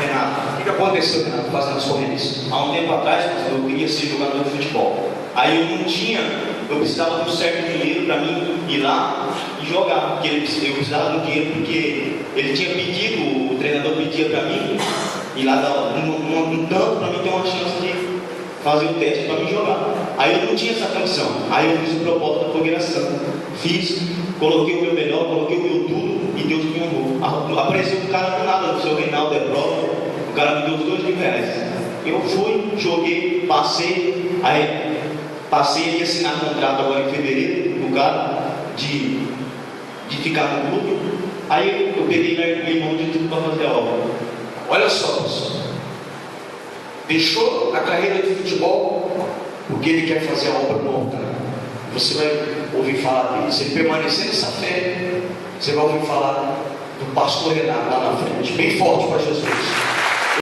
Renato, o que aconteceu, Renato, fazendo as corridas? Há um tempo atrás, eu queria ser jogador de futebol. Aí eu não tinha, eu precisava de um certo dinheiro para mim ir lá e jogar. Porque eu precisava do dinheiro porque ele tinha pedido, o treinador pedia para mim ir lá dar um tanto para mim ter uma chance de fazer o teste para mim jogar. Aí eu não tinha essa condição. Aí eu fiz o propósito da Fogueira Santa. Fiz, coloquei o meu melhor, coloquei o meu tudo e Deus me honrou. Apareceu um cara do nada, o seu Reinaldo é próprio, o cara me deu os R$2.000. Eu fui, joguei, passei a assinar contrato agora em fevereiro, no cara, de ficar no clube. Aí eu peguei meu irmão de tudo para fazer a obra. Olha só, pessoal. Deixou a carreira de futebol porque ele quer fazer a obra no altar. Você vai ouvir falar dele. Se ele permanecer nessa fé, você vai ouvir falar do pastor Renato lá na frente, bem forte para Jesus.